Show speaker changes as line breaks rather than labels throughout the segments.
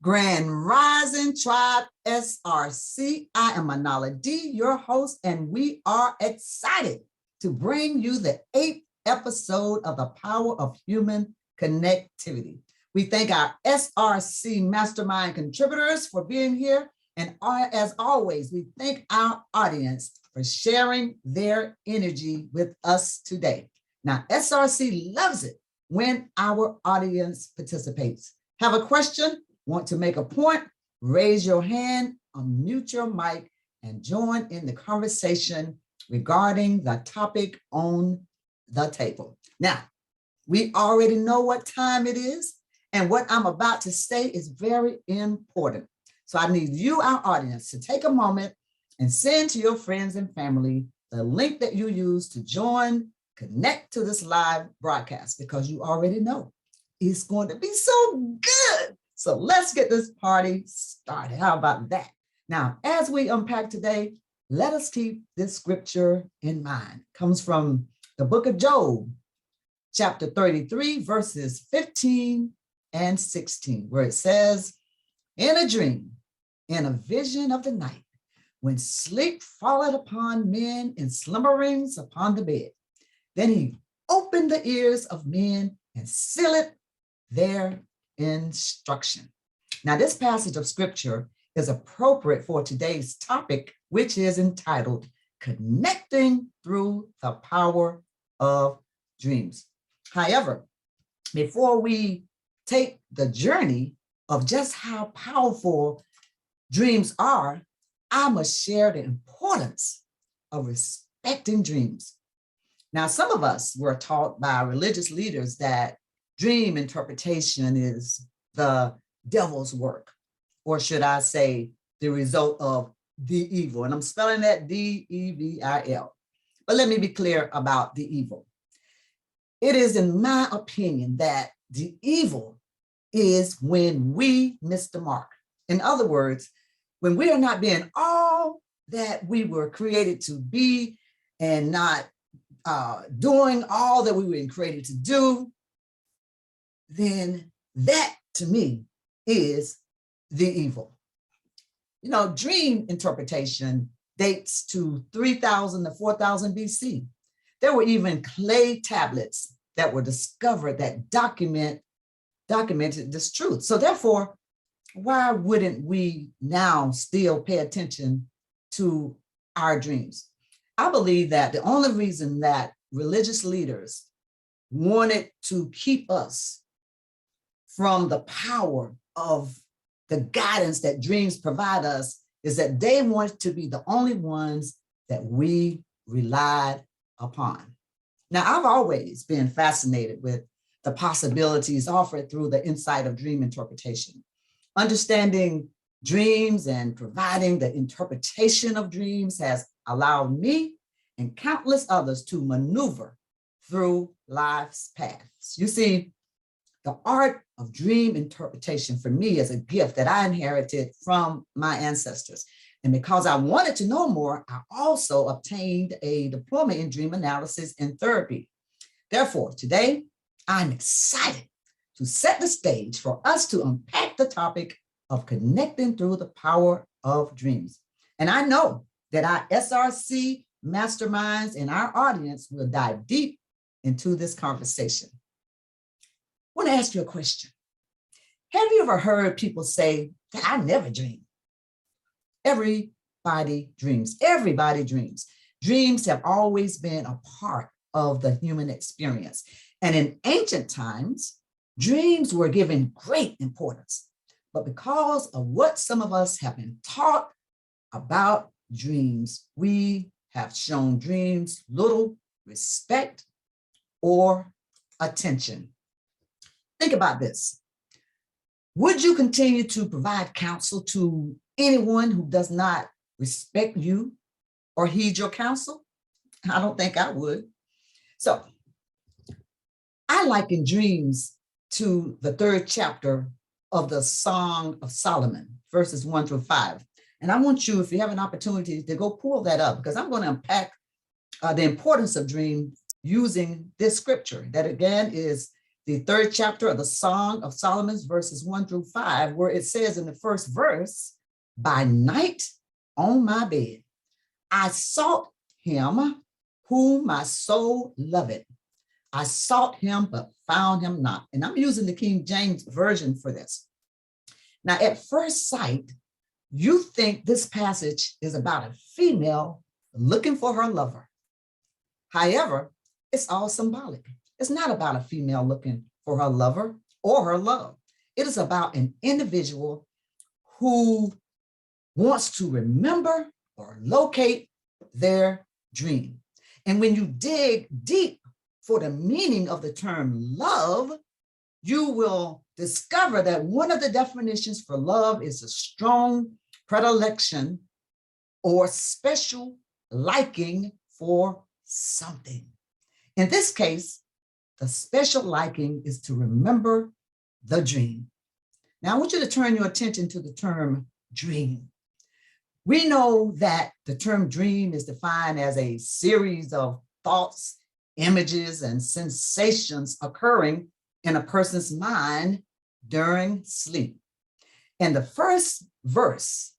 Grand Rising Tribe SRC. I am Annala D, your host, and we are excited to bring you the 8th episode of the Power of Human Connectivity. We thank our SRC Mastermind contributors for being here. And as always, we thank our audience for sharing their energy with us today. Now, SRC loves it when our audience participates. Have a question? Want to make a point? Raise your hand, unmute your mic, and join in the conversation regarding the topic on the table. Now, we already know what time it is, and what I'm about to say is very important. So I need you, our audience, to take a moment and send to your friends and family the link that you use to join, connect to this live broadcast, because you already know it's going to be so good. So let's get this party started. How about that? Now, as we unpack today, let us keep this scripture in mind. It comes from the book of Job, chapter 33, verses 15 and 16, where it says, "In a dream, in a vision of the night, when sleep falleth upon men and slumberings upon the bed, then he opened the ears of men and sealed their instruction." Now, this passage of scripture is appropriate for today's topic, which is entitled Connecting Through the Power of Dreams. However, before we take the journey of just how powerful dreams are, I must share the importance of respecting dreams. Now, some of us were taught by religious leaders that dream interpretation is the devil's work, or should I say, the result of the evil. And I'm spelling that D-E-V-I-L. But let me be clear about the evil. It is, in my opinion, that the evil is when we miss the mark. In other words, when we are not being all that we were created to be and not doing all that we were created to do, then that, to me, is the evil. You know, dream interpretation dates to 3000 to 4000 BC. There were even clay tablets that were discovered that documented this truth. So therefore, why wouldn't we now still pay attention to our dreams? I believe that the only reason that religious leaders wanted to keep us from the power of the guidance that dreams provide us is that they want to be the only ones that we relied upon. Now, I've always been fascinated with the possibilities offered through the insight of dream interpretation. Understanding dreams and providing the interpretation of dreams has allowed me and countless others to maneuver through life's paths. You see, the art of dream interpretation for me is a gift that I inherited from my ancestors. And because I wanted to know more, I also obtained a diploma in dream analysis and therapy. Therefore, today, I'm excited to set the stage for us to unpack the topic of connecting through the power of dreams. And I know that our SRC Masterminds and our audience will dive deep into this conversation. I want to ask you a question. Have you ever heard people say that I never dream? Everybody dreams. Everybody dreams. Dreams have always been a part of the human experience. And in ancient times, dreams were given great importance. But because of what some of us have been taught about dreams, we have shown dreams little respect or attention. Think about this. Would you continue to provide counsel to anyone who does not respect you or heed your counsel? I don't think I would. So I liken dreams to the 3rd chapter of the Song of Solomon, verses 1 through 5. And I want you, if you have an opportunity, to go pull that up, because I'm going to unpack the importance of dreams using this scripture that, again, is the 3rd chapter of the Song of Solomon, verses 1 through 5, where it says in the first verse, by night on my bed, I sought him whom my soul loveth. I sought him, but found him not. And I'm using the King James Version for this. Now, at first sight, you think this passage is about a female looking for her lover. However, it's all symbolic. It's not about a female looking for her lover or her love. It is about an individual who wants to remember or locate their dream. And when you dig deep for the meaning of the term love, you will discover that one of the definitions for love is a strong predilection or special liking for something. In this case, the special liking is to remember the dream. Now, I want you to turn your attention to the term dream. We know that the term dream is defined as a series of thoughts, images, and sensations occurring in a person's mind during sleep. And the first verse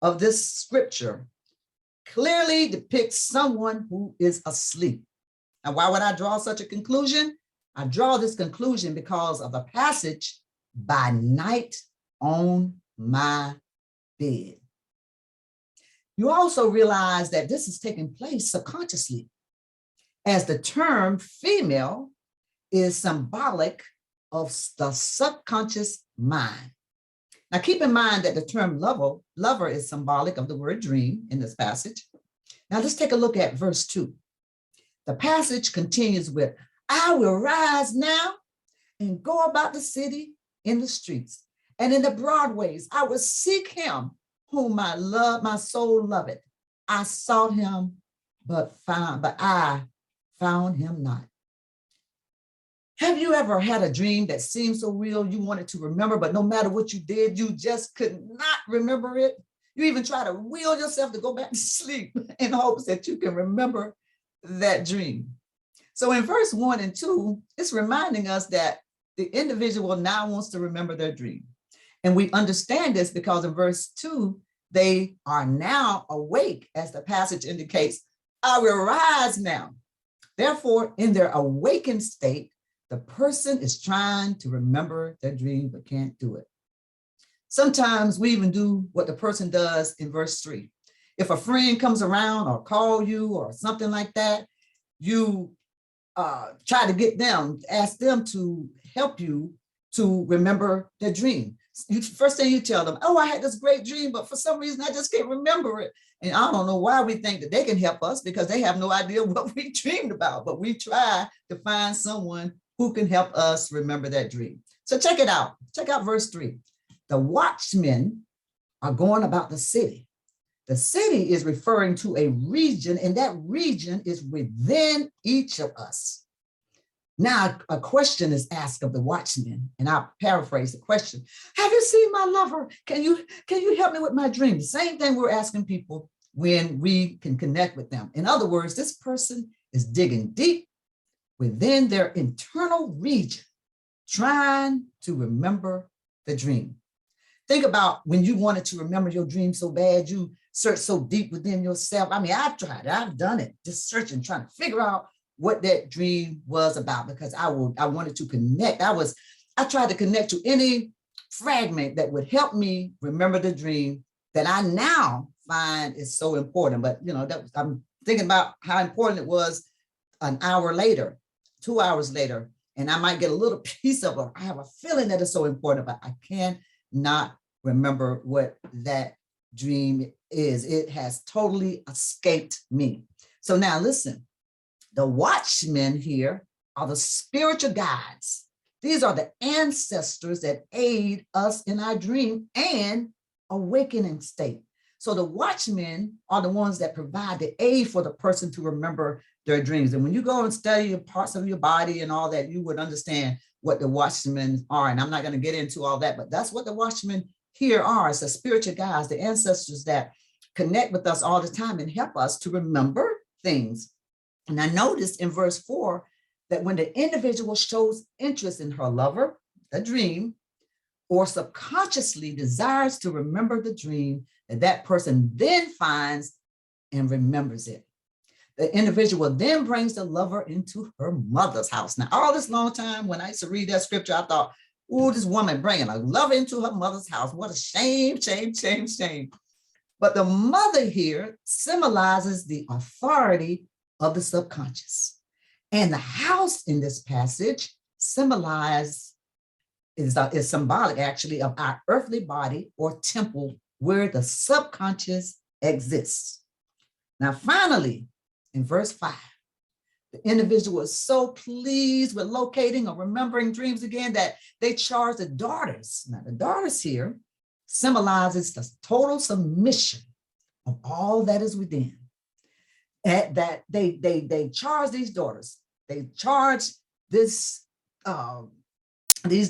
of this scripture clearly depicts someone who is asleep. Now, why would I draw such a conclusion? I draw this conclusion because of the passage, by night on my bed. You also realize that this is taking place subconsciously, as the term female is symbolic of the subconscious mind. Now, keep in mind that the term lover is symbolic of the word dream in this passage. Now, let's take a look at verse 2. The passage continues with, I will rise now and go about the city in the streets and in the broad ways. I will seek him whom my soul loveth. I sought him, but I found him not. Have you ever had a dream that seemed so real you wanted to remember, but no matter what you did, you just could not remember it? You even try to will yourself to go back to sleep in hopes that you can remember that dream. So in verse 1 and 2, it's reminding us that the individual now wants to remember their dream. And we understand this because in verse 2, they are now awake, as the passage indicates, I will rise now. Therefore, in their awakened state, the person is trying to remember their dream, but can't do it. Sometimes we even do what the person does in verse 3. If a friend comes around or call you or something like that, you try to get them, ask them to help you to remember their dream. First thing you tell them, oh, I had this great dream, but for some reason I just can't remember it. And I don't know why we think that they can help us, because they have no idea what we dreamed about, but we try to find someone who can help us remember that dream. So check it out. Check out verse 3. The watchmen are going about the city. The city is referring to a region, and that region is within each of us. Now, a question is asked of the watchman, and I'll paraphrase the question. Have you seen my lover? Can you help me with my dream? The same thing we're asking people when we can connect with them. In other words, this person is digging deep within their internal region, trying to remember the dream. Think about when you wanted to remember your dream so bad, you searched so deep within yourself. I mean, I've tried it, I've done it, just searching, trying to figure out what that dream was about, because I wanted to connect. I tried to connect to any fragment that would help me remember the dream that I now find is so important. But I'm thinking about how important it was an hour later, 2 hours later, and I might get a little piece of it. I have a feeling that it's so important, but I cannot remember what that dream is. It has totally escaped me. So now listen, the watchmen here are the spiritual guides. These are the ancestors that aid us in our dream and awakening state. So the watchmen are the ones that provide the aid for the person to remember their dreams. And when you go and study parts of your body and all that, you would understand what the watchmen are. And I'm not going to get into all that, but that's what the watchmen here are. It's the spiritual guides, the ancestors that connect with us all the time and help us to remember things. And I noticed in verse 4 that when the individual shows interest in her lover, a dream, or subconsciously desires to remember the dream, that person then finds and remembers it. The individual then brings the lover into her mother's house. Now, all this long time, when I used to read that scripture, I thought, oh, this woman bringing a lover into her mother's house. What a shame, shame, shame, shame. But the mother here symbolizes the authority of the subconscious. And the house in this passage is symbolic actually of our earthly body or temple where the subconscious exists. Now, finally, in verse 5, the individual is so pleased with locating or remembering dreams again that they charge the daughters. Now, the daughters here symbolizes the total submission of all that is within. That they charge these daughters. They charge these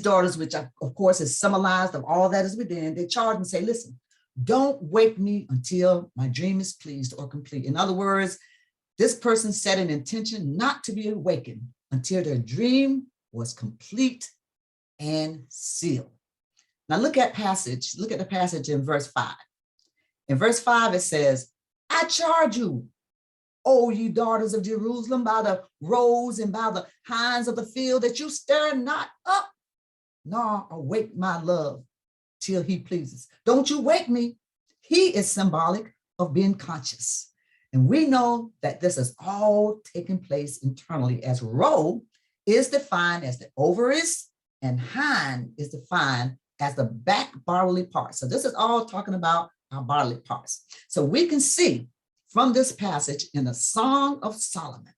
daughters, which of course is symbolized of all that is within. They charge and say, listen, don't wake me until my dream is pleased or complete. In other words, this person set an intention not to be awakened until their dream was complete and sealed. Now look at the passage in verse 5. In verse 5, it says, I charge you, O ye daughters of Jerusalem, by the roes and by the hinds of the field, that you stir not up, nor awake my love till he pleases. Don't you wake me. He is symbolic of being conscious. And we know that this is all taking place internally, as roe is defined as the ovaries and hind is defined as the back bodily part. So this is all talking about our bodily parts. So we can see from this passage in the Song of Solomon,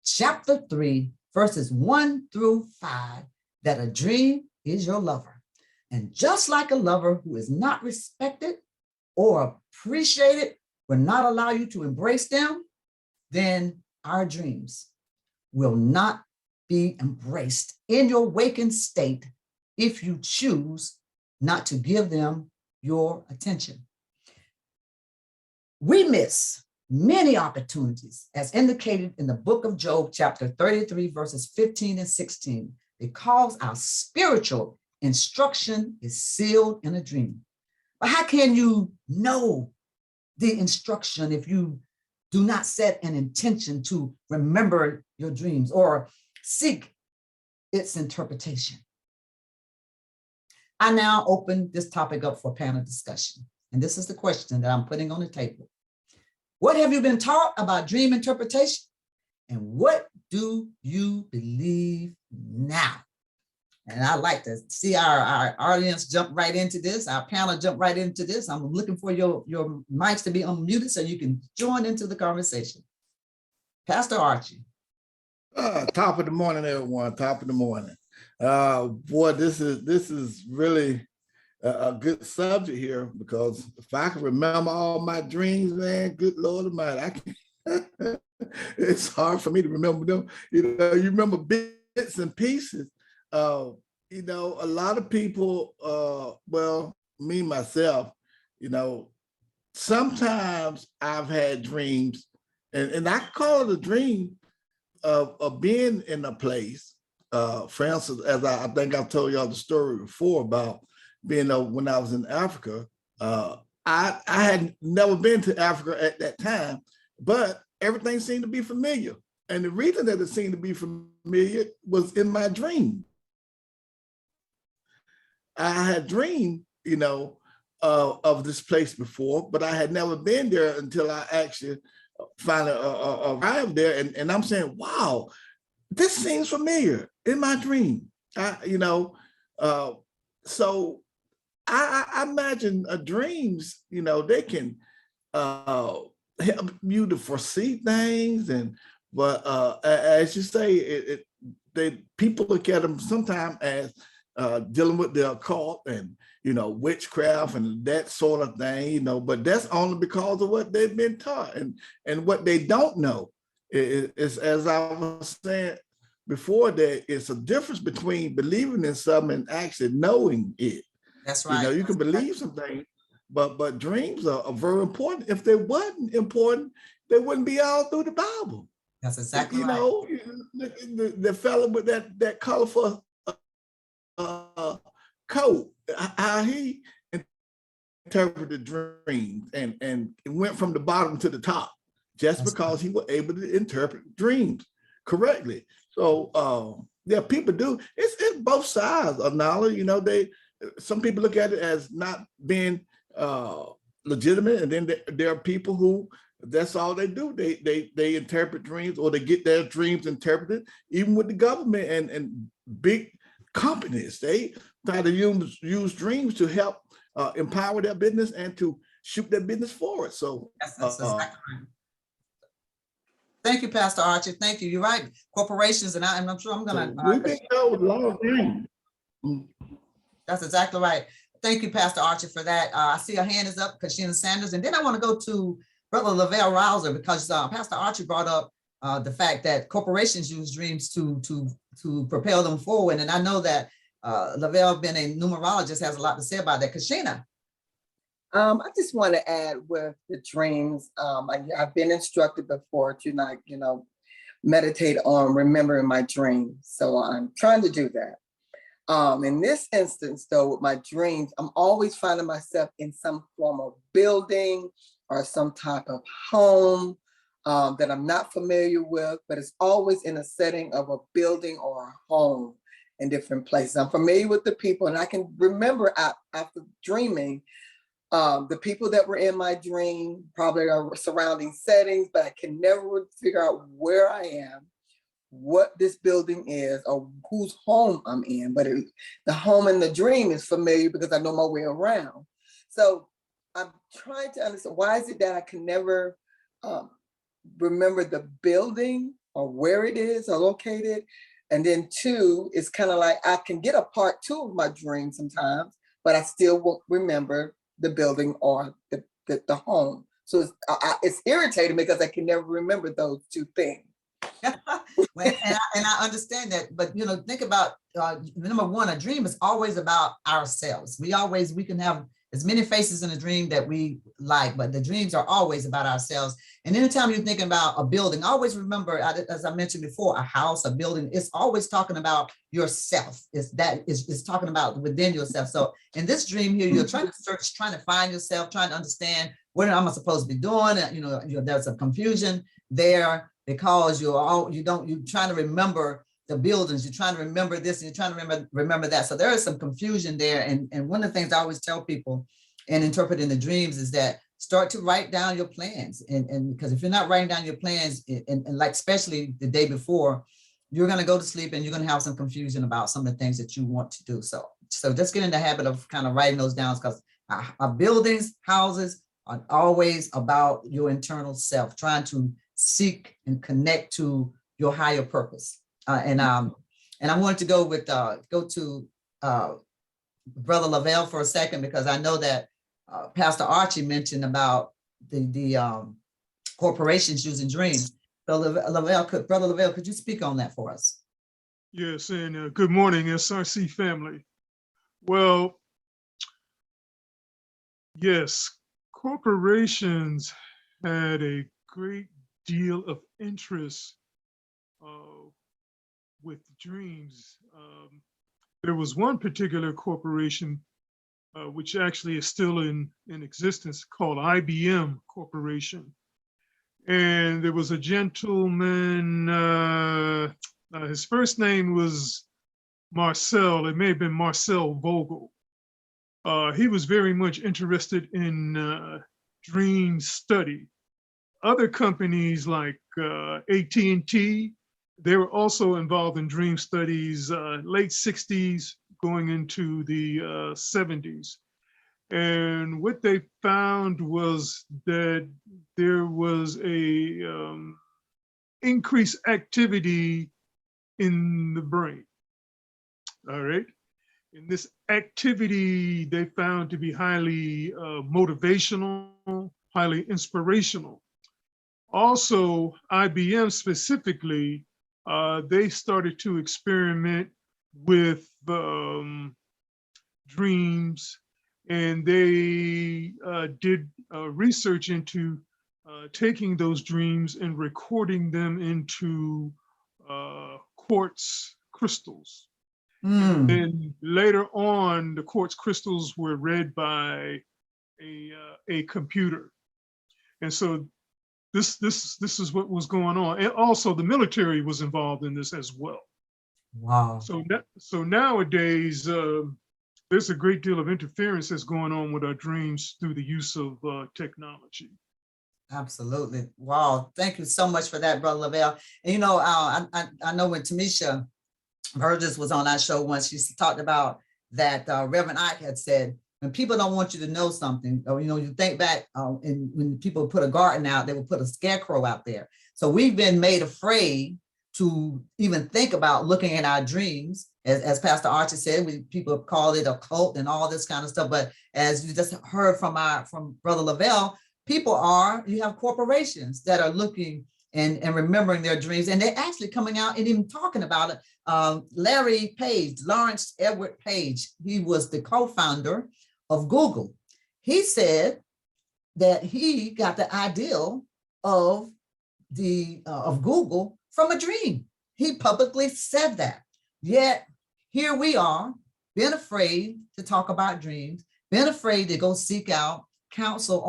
chapter 3, verses 1 through 5, that a dream is your lover. And just like a lover who is not respected or appreciated will not allow you to embrace them, then our dreams will not be embraced in your wakened state if you choose not to give them your attention. We miss many opportunities, as indicated in the book of Job, chapter 33, verses 15 and 16, because our spiritual instruction is sealed in a dream. But how can you know the instruction if you do not set an intention to remember your dreams or seek its interpretation? I now open this topic up for panel discussion. And this is the question that I'm putting on the table. What have you been taught about dream interpretation? And what do you believe now? And I like to see our audience jump right into this, our panel jump right into this. I'm looking for your mics to be unmuted so you can join into the conversation. Pastor Archie.
Top of the morning, everyone. Top of the morning. Boy, this is really a good subject here, because if I can remember all my dreams, man, good Lord Almighty, it's hard for me to remember them. You remember bits and pieces. A lot of people, well, me, myself, sometimes I've had dreams, and I call it a dream of being in a place. For instance, as I think I've told y'all the story before about being when I was in Africa. I had never been to Africa at that time, but everything seemed to be familiar. And the reason that it seemed to be familiar was in my dream. I had dreamed, of this place before, but I had never been there until I actually finally arrived there. And I'm saying, wow, this seems familiar in my dream. So I imagine dreams, they can help you to foresee things, but as you say, people look at them sometimes as dealing with the occult and witchcraft and that sort of thing, but that's only because of what they've been taught and what they don't know. Is, as I was saying before, that it's a difference between believing in something and actually knowing it.
That's right.
You can believe something, but dreams are very important. If they wasn't important, they wouldn't be all through the Bible.
That's exactly
You
right.
know, the fella with that colorful coat, how he interpreted dreams and it went from the bottom to the top just
That's right.
because he was able to interpret dreams correctly. So yeah, people do. It's both sides of knowledge. You know, some people look at it as not being legitimate, and then there are people who that's all they do. They interpret dreams, or they get their dreams interpreted. Even with the government and big companies, they try to use dreams to help empower their business and to shoot their business forward. So
That's exactly right. Thank you, Pastor Archie. Thank you. You're right. Corporations, and I'm sure I'm gonna.
we've been told a lot of things.
That's exactly right. Thank you, Pastor Archie, for that. I see a hand is up, Kashina Sanders, and then I want to go to Brother Lavelle Rouser, because Pastor Archie brought up the fact that corporations use dreams to propel them forward, and I know that Lavelle, being a numerologist, has a lot to say about that. Kashina.
I just want to add with the dreams. I've been instructed before to not, meditate on remembering my dreams. So I'm trying to do that. In this instance, though, with my dreams, I'm always finding myself in some form of building or some type of home that I'm not familiar with, but it's always in a setting of a building or a home in different places. I'm familiar with the people, and I can remember after dreaming the people that were in my dream, probably are surrounding settings, but I can never figure out where I am, what this building is, or whose home I'm in. But the home in the dream is familiar because I know my way around. So I'm trying to understand, why is it that I can never remember the building or where it is or located? And then two, it's kind of like I can get a part two of my dream sometimes, but I still won't remember the building or the home. So it's irritating because I can never remember those two things.
Well, and I understand that, but think about number one, a dream is always about ourselves. We can have as many faces in a dream that we like, but the dreams are always about ourselves. And anytime you're thinking about a building, always remember, as I mentioned before, a house, a building, it's always talking about yourself. It's talking about within yourself. So in this dream here, you're trying to search, trying to find yourself, trying to understand, what am I supposed to be doing? There's a confusion there because you're trying to remember the buildings, you're trying to remember this, and you're trying to remember that. So there is some confusion there. And one of the things I always tell people in interpreting the dreams is that start to write down your plans. And because if you're not writing down your plans, and like especially the day before, you're going to go to sleep and you're going to have some confusion about some of the things that you want to do. So just get in the habit of kind of writing those down, because our buildings, houses are always about your internal self, trying to seek and connect to your higher purpose. And I wanted to go to Brother Lavelle for a second, because I know that Pastor Archie mentioned about the corporations using dreams. Brother Lavelle, could you speak on that for us?
Yes, and good morning, SRC family. Well, yes, corporations had a great deal of interest with dreams. There was one particular corporation which actually is still in existence, called IBM Corporation. And there was a gentleman, his first name was Marcel, it may have been Marcel Vogel. He was very much interested in dream study. Other companies like AT&T, they were also involved in dream studies, late 60s, going into the 70s. And what they found was that there was a increased activity in the brain, all right? And this activity they found to be highly motivational, highly inspirational. Also, IBM specifically, they started to experiment with dreams, and they did research into taking those dreams and recording them into quartz crystals.
Mm.
And later on, the quartz crystals were read by a computer. And so this is what was going on. And also the military was involved in this as well.
Wow.
So nowadays, there's a great deal of interference that's going on with our dreams through the use of technology.
Absolutely. Wow. Thank you so much for that, Brother Lavelle. And you know, I know when Tamisha Burgess was on our show once, she talked about that Reverend Ike had said, when people don't want you to know something, or, you know, you think back and when people put a garden out, they would put a scarecrow out there. So we've been made afraid to even think about looking at our dreams. As Pastor Archie said, people call it a cult and all this kind of stuff. But as you just heard from Brother Lavelle, you have corporations that are looking and remembering their dreams, and they're actually coming out and even talking about it. Lawrence Edward Page, he was the co-founder of Google. He said that he got the idea of Google from a dream. He publicly said that. Yet here we are, being afraid to talk about dreams, being afraid to go seek out counsel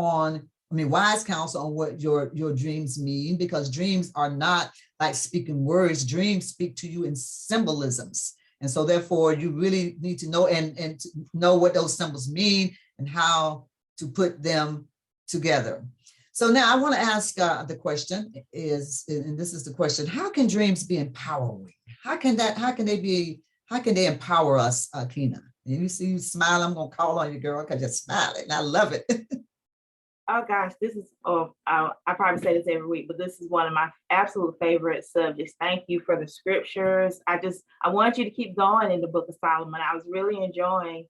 wise counsel on what your dreams mean, because dreams are not like speaking words. Dreams speak to you in symbolisms. And so therefore you really need to know and to know what those symbols mean and how to put them together. So now I want to ask the question and this is the question: how can dreams be empowering? How can they empower us, Kina? And you see you smile, I'm gonna call on you, girl, because you're smiling. I love it.
Oh gosh, this is, I probably say this every week, but this is one of my absolute favorite subjects. Thank you for the scriptures. I want you to keep going in the Book of Solomon. I was really enjoying,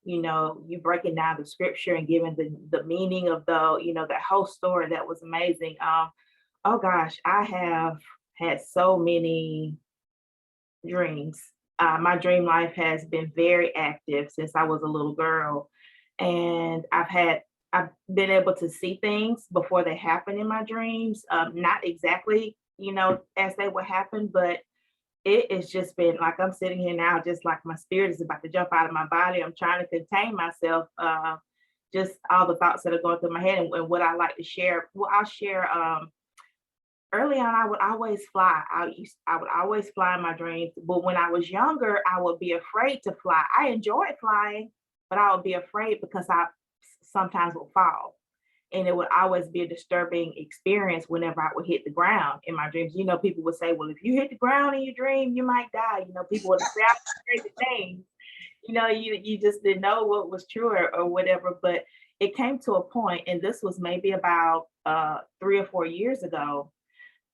you breaking down the scripture and giving the meaning of that whole story. That was amazing. Oh gosh, I have had so many dreams. My dream life has been very active since I was a little girl. And I've been able to see things before they happen in my dreams. Not exactly, as they would happen, but it has just been like I'm sitting here now, just like my spirit is about to jump out of my body. I'm trying to contain myself, just all the thoughts that are going through my head and what I like to share. Well, I'll share. Early on, I would always fly. I would always fly in my dreams. But when I was younger, I would be afraid to fly. I enjoyed flying, but I would be afraid because I sometimes would fall. And it would always be a disturbing experience whenever I would hit the ground in my dreams. People would say, well, if you hit the ground in your dream, you might die. People would say crazy things. You just didn't know what was true or whatever. But it came to a point, and this was maybe about 3 or 4 years ago.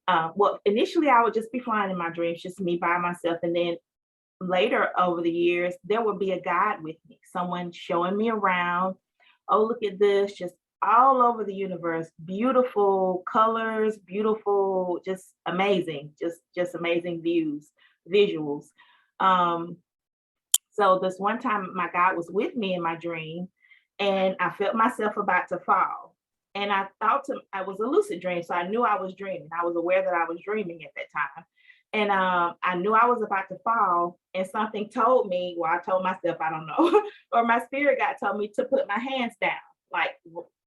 Well, initially I would just be flying in my dreams, just me by myself. And then later over the years, there would be a guide with me, someone showing me around. Oh, look at this, just all over the universe, beautiful colors, beautiful, just amazing, just amazing visuals. So this one time my guide was with me in my dream and I felt myself about to fall. And I thought I was a lucid dream. So I knew I was dreaming. I was aware that I was dreaming at that time. And I knew I was about to fall, and something told me, well, I told myself, I don't know, or my spirit guide told me to put my hands down, like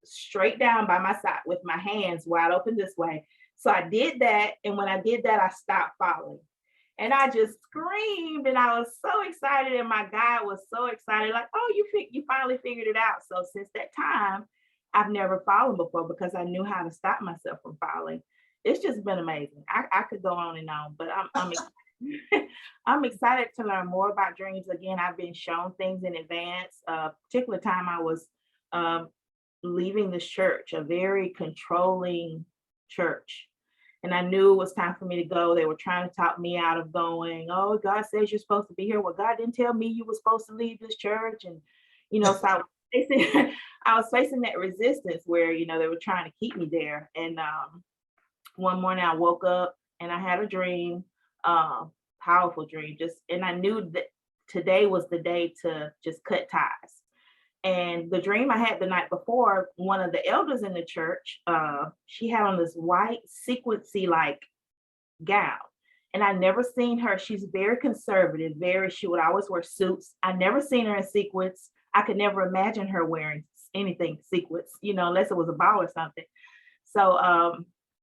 straight down by my side with my hands wide open this way. So I did that. And when I did that, I stopped falling. And I just screamed and I was so excited. And my guide was so excited, like, oh, you finally figured it out. So since that time, I've never fallen before because I knew how to stop myself from falling. It's just been amazing. I could go on and on, but I'm I'm excited to learn more about dreams. Again, I've been shown things in advance. Particular time I was leaving this church, a very controlling church. And I knew it was time for me to go. They were trying to talk me out of going. Oh, God says you're supposed to be here. Well, God didn't tell me you were supposed to leave this church. And, so I was facing that resistance where, they were trying to keep me there. And one morning I woke up and I had a dream, powerful dream, and I knew that today was the day to just cut ties. And the dream I had the night before, one of the elders in the church, she had on this white sequency like gown. And I never seen her. She's very conservative, she would always wear suits. I never seen her in sequins. I could never imagine her wearing anything sequins, unless it was a ball or something. So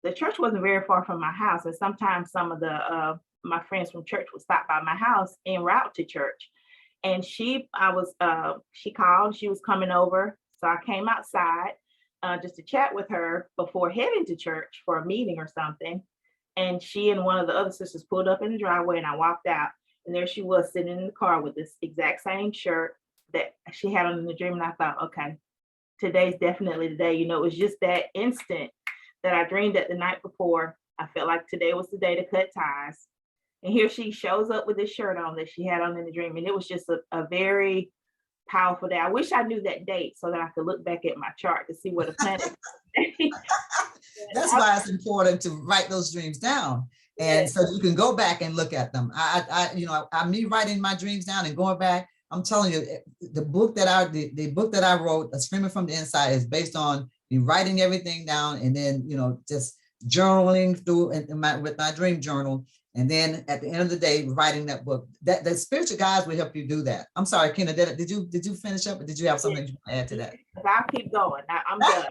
the church wasn't very far from my house. And sometimes some of my friends from church would stop by my house en route to church. And she called, she was coming over. So I came outside just to chat with her before heading to church for a meeting or something. And she and one of the other sisters pulled up in the driveway, and I walked out, and there she was sitting in the car with this exact same shirt that she had on in the dream. And I thought, okay, today's definitely the day. It was just that instant that I dreamed that the night before. I felt like today was the day to cut ties. And here she shows up with this shirt on that she had on in the dream. And it was just a very powerful day. I wish I knew that date so that I could look back at my chart to see where the planet is.
That's why it's important to write those dreams down. And so you can go back and look at them. Me writing my dreams down and going back, I'm telling you, the book that I wrote, A Screaming from the Inside, is based on me writing everything down and then, just journaling through with my dream journal. And then at the end of the day, writing that book. That the spiritual guides will help you do that. I'm sorry, Kena, did you finish up, or did you have something you want to add to that?
I'll keep going. I'm done.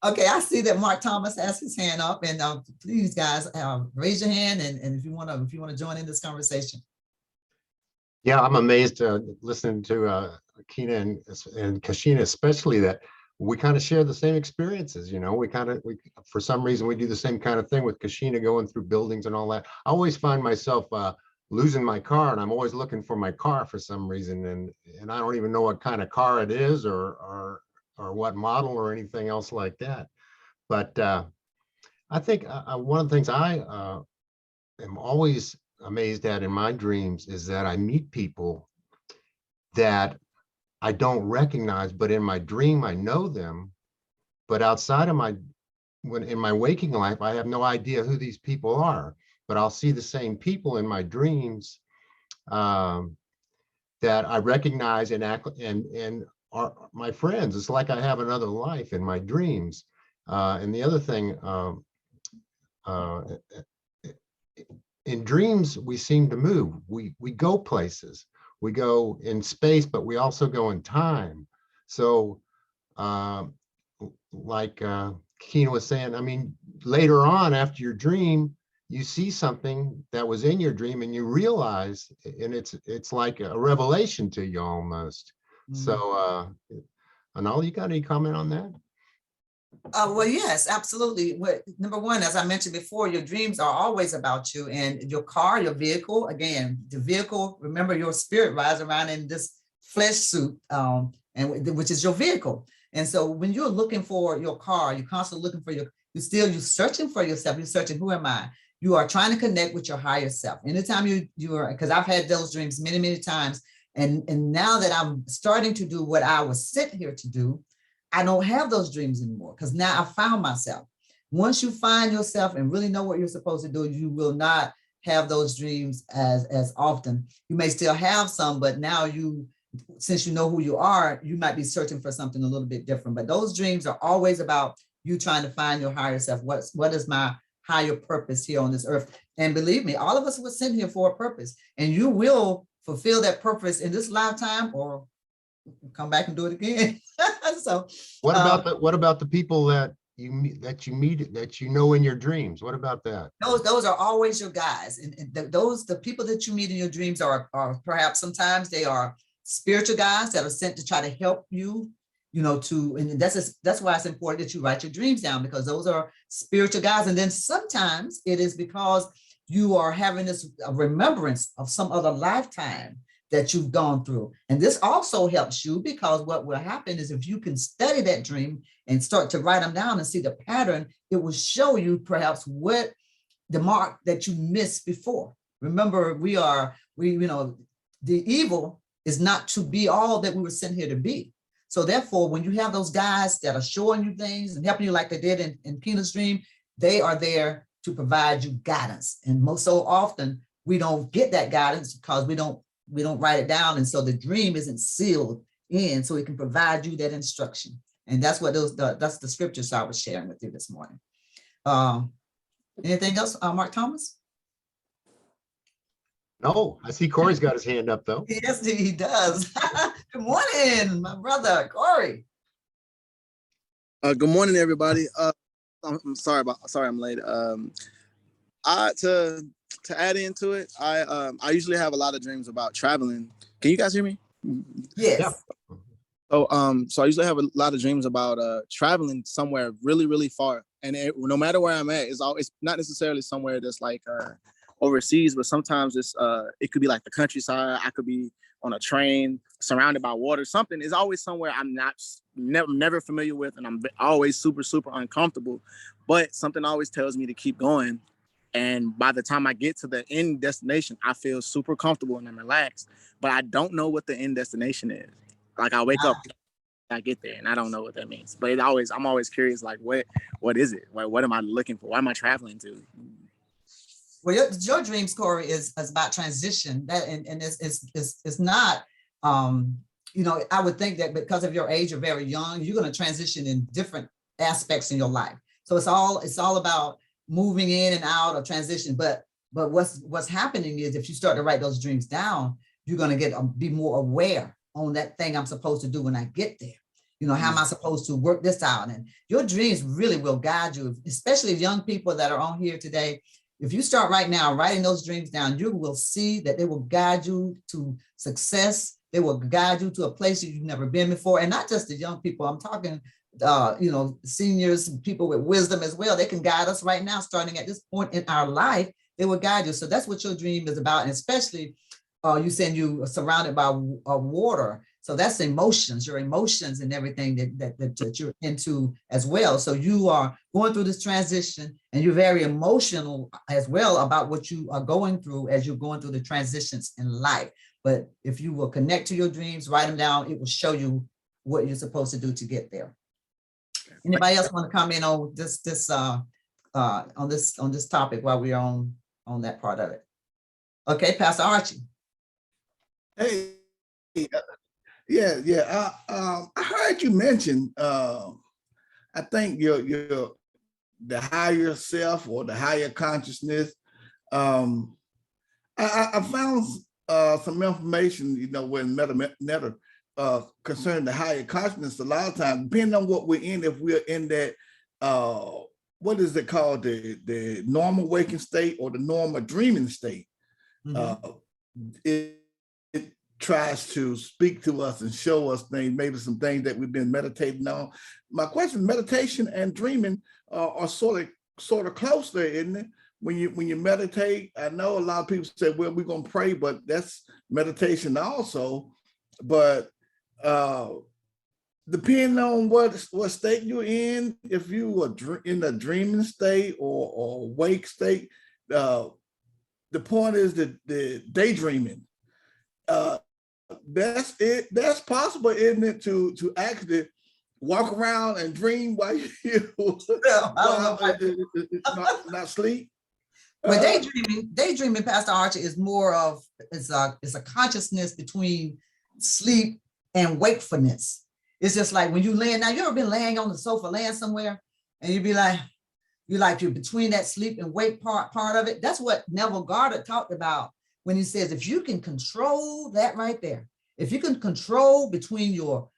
Okay, I see that Mark Thomas has his hand up, and please, guys, raise your hand, and if you want to join in this conversation.
Yeah, I'm amazed listening to Kena and Kashina, especially, that we kind of share the same experiences. We for some reason we do the same kind of thing with Kashina, going through buildings and all that. I always find myself losing my car, and I'm always looking for my car for some reason, and I don't even know what kind of car it is or what model or anything else like that. But I think one of the things I am always amazed at in my dreams is that I meet people that I don't recognize, but in my dream I know them. But outside of in my waking life, I have no idea who these people are. But I'll see the same people in my dreams that I recognize and are my friends. It's like I have another life in my dreams. And the other thing, in dreams, we seem to move. We go places. We go in space, but we also go in time. So like Kena was saying, I mean, later on after your dream, you see something that was in your dream and you realize, and it's like a revelation to you almost. So Annala, you got any comment on that?
Well, yes, absolutely. Number one, as I mentioned before, your dreams are always about you, and your car, your vehicle. Again, the vehicle. Remember, your spirit rides around in this flesh suit, and which is your vehicle. And so, when you're looking for your car, you're constantly looking for you're searching for yourself. You're searching, who am I? You are trying to connect with your higher self. Anytime you are, because I've had those dreams many, many times, and now that I'm starting to do what I was sent here to do, I don't have those dreams anymore, because now I found myself. Once you find yourself and really know what you're supposed to do, you will not have those dreams as often. You may still have some, but now since you know who you are, you might be searching for something a little bit different. But those dreams are always about you trying to find your higher self. What is my higher purpose here on this earth? And believe me, all of us were sent here for a purpose, and you will fulfill that purpose in this lifetime or come back and do it again. So
what about the people that you meet that you know in your dreams? What about that?
Those are always your guides, and the people that you meet in your dreams are perhaps sometimes they are spiritual guides that are sent to try to help you, and that's why it's important that you write your dreams down, because those are spiritual guides. And then sometimes it is because you are having this remembrance of some other lifetime that you've gone through. And this also helps you, because what will happen is if you can study that dream and start to write them down and see the pattern, it will show you perhaps what the mark that you missed before. Remember, the evil is not to be all that we were sent here to be. So therefore, when you have those guys that are showing you things and helping you like they did in Kena's dream, they are there to provide you guidance. And most so often we don't get that guidance because we don't write it down. And so the dream isn't sealed in so it can provide you that instruction. And that's what that's the scriptures I was sharing with you this morning. Anything else, Mark Thomas?
No, I see Corey's got his hand up though.
Yes, he does. Good morning, my brother, Corey.
Good morning, everybody. I'm sorry I'm late. To add into it, I usually have a lot of dreams about traveling. Can you guys hear me?
Yes.
Yeah.
So I usually have a lot of dreams about traveling somewhere really, really far. And no matter where I'm at, it's not necessarily somewhere that's like overseas, but sometimes it could be like the countryside. I could be on a train surrounded by water. Something is always somewhere I'm never familiar with, and I'm always super, super uncomfortable. But something always tells me to keep going. And by the time I get to the end destination, I feel super comfortable and I'm relaxed. But I don't know what the end destination is. Like I wake up, I get there, and I don't know what that means. But I'm always curious, like what is it? What am I looking for? Why am I traveling to?
Well, your dreams, Corey, is about transition. That and it's not. I would think that because of your age, you're very young. You're going to transition in different aspects in your life. So it's all about moving in and out of transition. But what's happening is if you start to write those dreams down, you're going to be more aware on that thing I'm supposed to do when I get there. How am I supposed to work this out? And your dreams really will guide you, especially young people that are on here today. If you start right now writing those dreams down, you will see that they will guide you to success. They will guide you to a place that you've never been before. And not just the young people, I'm talking, seniors, people with wisdom as well. They can guide us right now, starting at this point in our life. They will guide you. So that's what your dream is about. And especially you said you are surrounded by water. So that's emotions, your emotions and everything that you're into as well. So you are going through this transition and you're very emotional as well about what you are going through as you're going through the transitions in life. But if you will connect to your dreams, write them down, it will show you what you're supposed to do to get there. Anybody else want to comment on this topic while we're on that part of it? Okay, Pastor Archie.
Hey, yeah. I heard you mention. I think your the higher self or the higher consciousness. I found some information, when concerning the higher consciousness. A lot of times, depending on what we're in, if we're in that, what is it called, the normal waking state or the normal dreaming state, it tries to speak to us and show us things, maybe some things that we've been meditating on. My question: meditation and dreaming are sort of close there, isn't it? When you meditate, I know a lot of people say, well, we're gonna pray, but that's meditation also. But depending on what state you're in, if you are in a dreaming state or wake state, the point is that the daydreaming. That's it. That's possible, isn't it, to actually walk around and dream while you not sleep?
But daydreaming, Pastor Archie, is more of it's a consciousness between sleep and wakefulness. It's just like when you laying down. You ever been laying on the sofa, laying somewhere, and you're between that sleep and wake part of it. That's what Neville Goddard talked about when he says, if you can control that right there, if you can control between your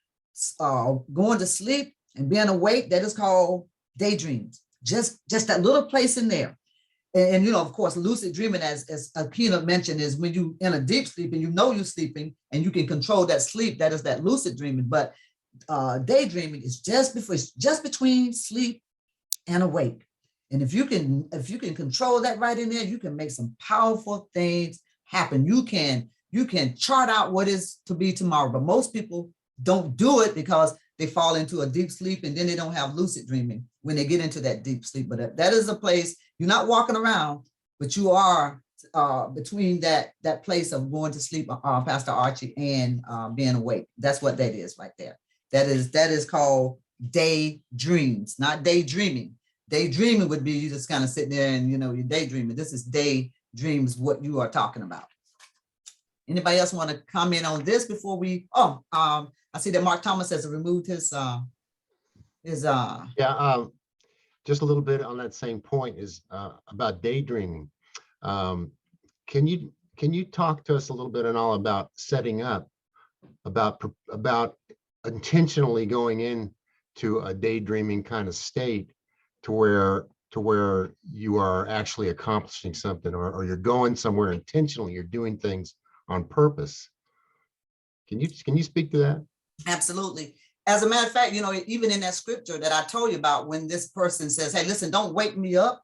going to sleep and being awake, that is called daydreams. Just that little place in there. And of course, lucid dreaming, as Akina mentioned, is when you in a deep sleep and you're sleeping and you can control that sleep. That is that lucid dreaming. But daydreaming is just between sleep and awake. And if you can control that right in there, you can make some powerful things happen. You can chart out what is to be tomorrow. But most people don't do it because they fall into a deep sleep and then they don't have lucid dreaming when they get into that deep sleep. But that is a place you're not walking around, but you are between that place of going to sleep, Pastor Archie, and being awake. That's what that is right there. That is called daydreams, not daydreaming. Daydreaming would be you just kind of sitting there and you're daydreaming. This is daydreams, what you are talking about. Anybody else want to comment on this before we, I see that Mark Thomas has removed his
Yeah, just a little bit on that same point is about daydreaming. Can you talk to us a little bit and all about setting up, about intentionally going in to a daydreaming kind of state to where you are actually accomplishing something, or you're going somewhere intentionally, you're doing things on purpose. Can you speak to that?
Absolutely. As a matter of fact, even in that scripture that I told you about, when this person says, hey, listen, don't wake me up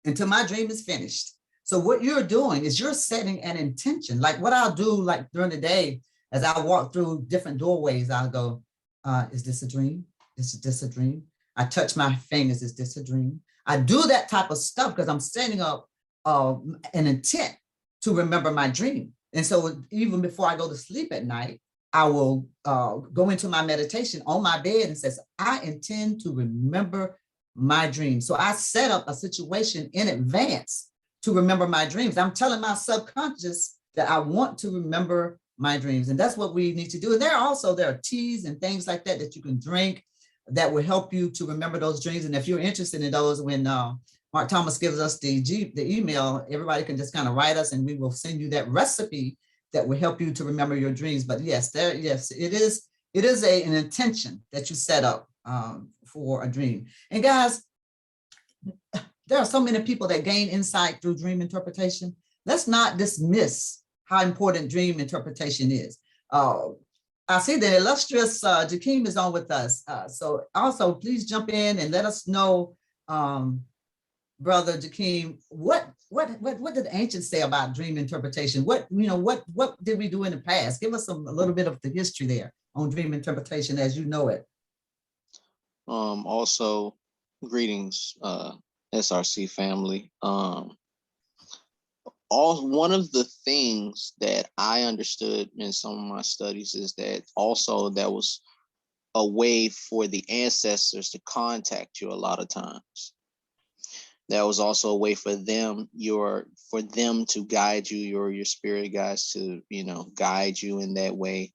until my dream is finished. So what you're doing is you're setting an intention. Like what I'll do, like during the day, as I walk through different doorways, I'll go, is this a dream? Is this a dream? I touch my fingers, is this a dream? I do that type of stuff because I'm setting up an intent to remember my dream. And so even before I go to sleep at night, I will go into my meditation on my bed and says, I intend to remember my dream. So I set up a situation in advance to remember my dreams. I'm telling my subconscious that I want to remember my dreams. And that's what we need to do. And there are teas and things like that that you can drink that will help you to remember those dreams. And if you're interested in those, when Mark Thomas gives us the email, everybody can just kind of write us and we will send you that recipe that will help you to remember your dreams. But yes, it is an intention that you set up for a dream. And guys, there are so many people that gain insight through dream interpretation. Let's not dismiss how important dream interpretation is. I see the illustrious Jakeem is on with us. So also please jump in and let us know, Brother Jakeem, what did the ancients say about dream interpretation? What did we do in the past? Give us a little bit of the history there on dream interpretation as you know it.
Also, greetings, SRC family. One of the things that I understood in some of my studies is that also that was a way for the ancestors to contact you a lot of times. That was also a way for them to guide you, your spirit guides to, guide you in that way.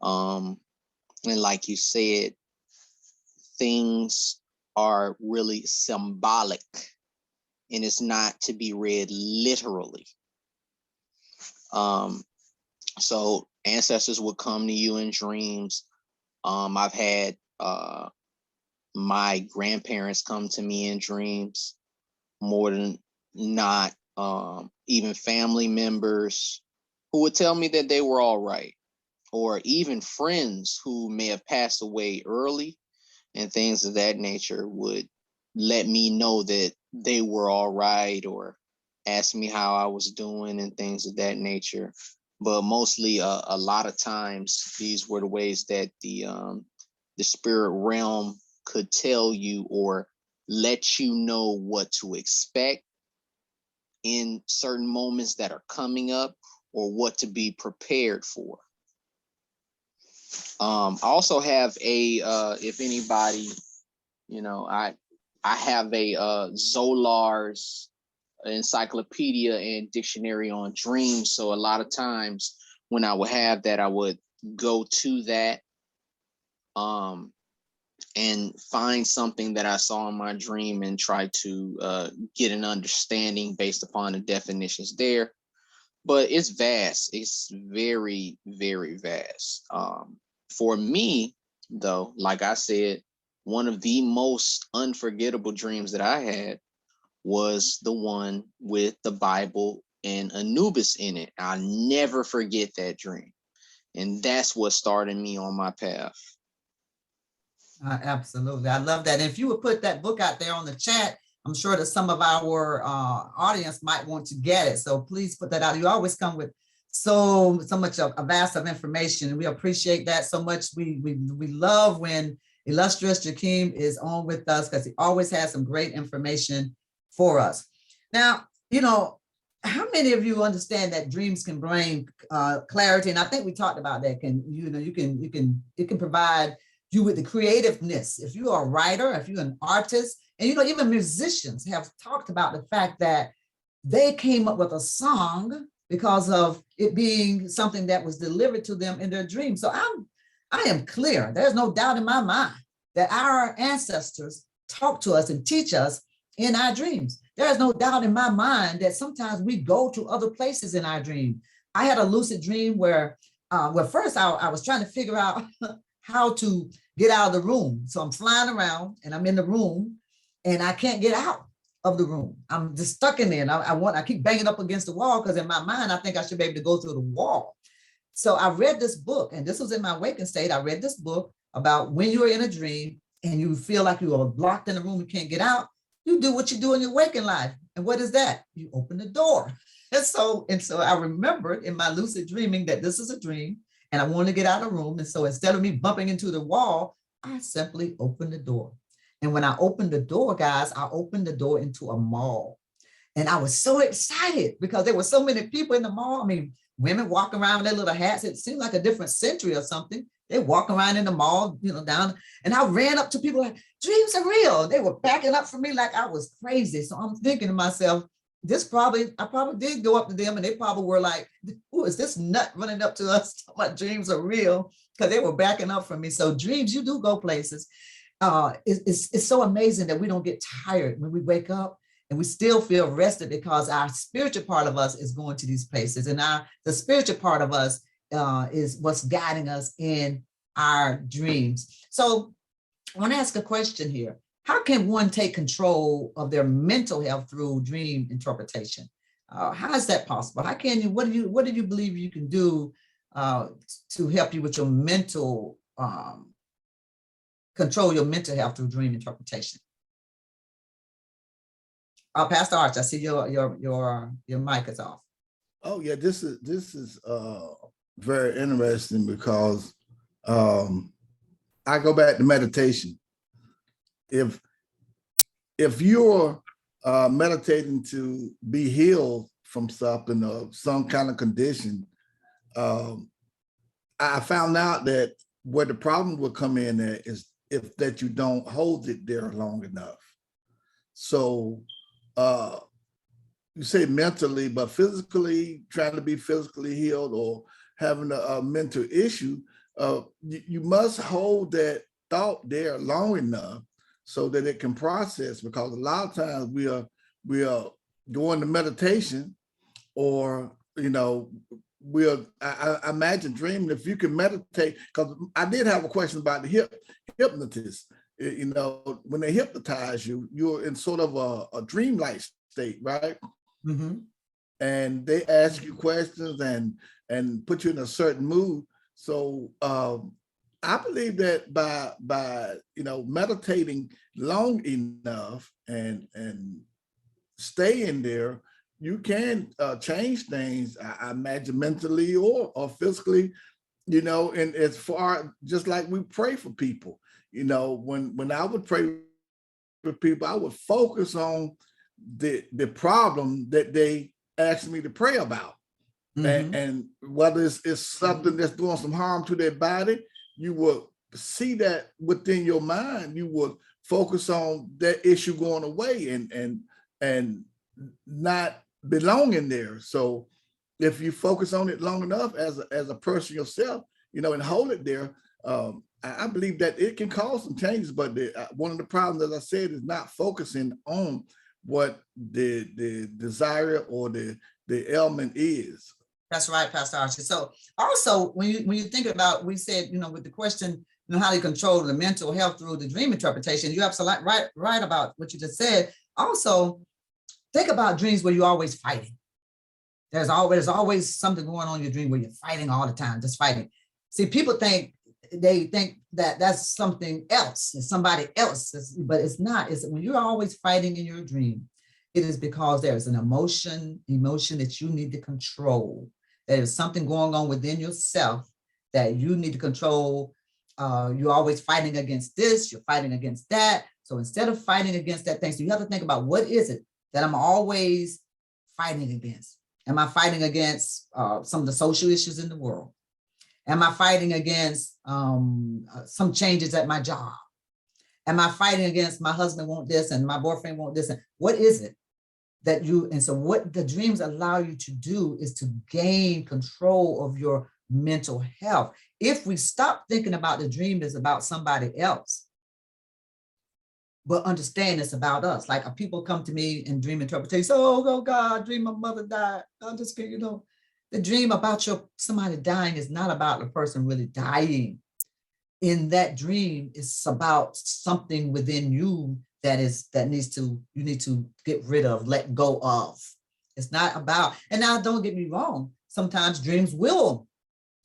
And like you said, things are really symbolic and it's not to be read literally. So ancestors would come to you in dreams. I've had my grandparents come to me in dreams more than not, even family members who would tell me that they were all right, or even friends who may have passed away early and things of that nature would let me know that they were all right or ask me how I was doing and things of that nature. But mostly a lot of times these were the ways that the spirit realm could tell you or let you know what to expect in certain moments that are coming up or what to be prepared for. I also have if anybody, I have a Zolar's encyclopedia and dictionary on dreams. So a lot of times when I would have that, I would go to that and find something that I saw in my dream and try to get an understanding based upon the definitions there. But it's vast. It's very, very vast. For me, though, like I said, one of the most unforgettable dreams that I had was the one with the Bible and Anubis in it. I'll never forget that dream. And that's what started me on my path.
Absolutely. I love that. And if you would put that book out there on the chat, I'm sure that some of our audience might want to get it. So please put that out. You always come with so much of a vast of information. And we appreciate that so much. We love when illustrious Jakeem is on with us because he always has some great information for us. Now, how many of you understand that dreams can bring clarity? And I think we talked about that. It can provide you with the creativeness. If you are a writer, if you're an artist, and even musicians have talked about the fact that they came up with a song because of it being something that was delivered to them in their dream. So I am clear. There's no doubt in my mind that our ancestors talk to us and teach us in our dreams. There's no doubt in my mind that sometimes we go to other places in our dream. I had a lucid dream where first I was trying to figure out how to get out of the room. So I'm flying around and I'm in the room and I can't get out of the room. I'm just stuck in there, and I keep banging up against the wall because in my mind, I think I should be able to go through the wall. So I read this book, and this was in my waking state. I read this book about when you're in a dream and you feel like you are blocked in the room, you can't get out, you do what you do in your waking life. And what is that? You open the door. And so I remembered in my lucid dreaming that this is a dream and I want to get out of the room. And so instead of me bumping into the wall, I simply opened the door. And when I opened the door, guys, I opened the door into a mall. And I was so excited because there were so many people in the mall. I mean, women walking around with their little hats. It seemed like a different century or something. They walk around in the mall, down. And I ran up to people like, dreams are real. They were backing up for me like I was crazy. So I'm thinking to myself, I probably did go up to them and they probably were like, who is this nut running up to us? My dreams are real, because they were backing up from me. So dreams, you do go places. It's so amazing that we don't get tired when we wake up and we still feel rested, because our spiritual part of us is going to these places, and the spiritual part of us is what's guiding us in our dreams. So I want to ask a question here. How can one take control of their mental health through dream interpretation? How is that possible? How can you, what do you believe you can do to help you with your mental, control your mental health through dream interpretation? Pastor Arch, I see your mic is off.
Oh yeah, this is very interesting, because I go back to meditation. If you're meditating to be healed from something or some kind of condition, I found out that where the problem will come in at is if that you don't hold it there long enough. So you say mentally, but physically, trying to be physically healed or having a mental issue, you must hold that thought there long enough so that it can process, because a lot of times we are going to meditation, or I imagine dreaming. If you can meditate, because I did have a question about the hypnotist. When they hypnotize you, you're in sort of a dreamlike state, right?
Mm-hmm.
And they ask you questions and put you in a certain mood. So I believe that by meditating long enough and staying there, you can change things. I imagine mentally or physically, and as far just like we pray for people. When I would pray for people, I would focus on the problem that they asked me to pray about. Mm-hmm. And whether it's something that's doing some harm to their body, you will see that within your mind. You will focus on that issue going away and not belonging there. So if you focus on it long enough as a person yourself, and hold it there, I believe that it can cause some changes. But one of the problems, as I said, is not focusing on what the desire or the ailment is.
That's right, Pastor Archie. So also, when you think about, we said, with the question, how do you control the mental health through the dream interpretation? You're absolutely right about what you just said. Also, think about dreams where you're always fighting. There's always something going on in your dream where you're fighting all the time, just fighting. See, people think that that's something else, it's somebody else, but it's not. It's when you're always fighting in your dream, it is because there's an emotion that you need to control. There's something going on within yourself that you need to control. You're always fighting against this, you're fighting against that. So instead of fighting against that thing, so you have to think about, what is it that I'm always fighting against? Am I fighting against some of the social issues in the world? Am I fighting against some changes at my job? Am I fighting against my husband want this and my boyfriend want this? And what is it and so what the dreams allow you to do is to gain control of your mental health. If we stop thinking about the dream as about somebody else, but understand it's about us. Like people come to me in dream interpretation, oh God, I dream my mother died. I just can't, the dream about somebody dying is not about the person really dying. In that dream, it's about something within you you need to get rid of, let go of. It's not about, and now don't get me wrong, sometimes dreams will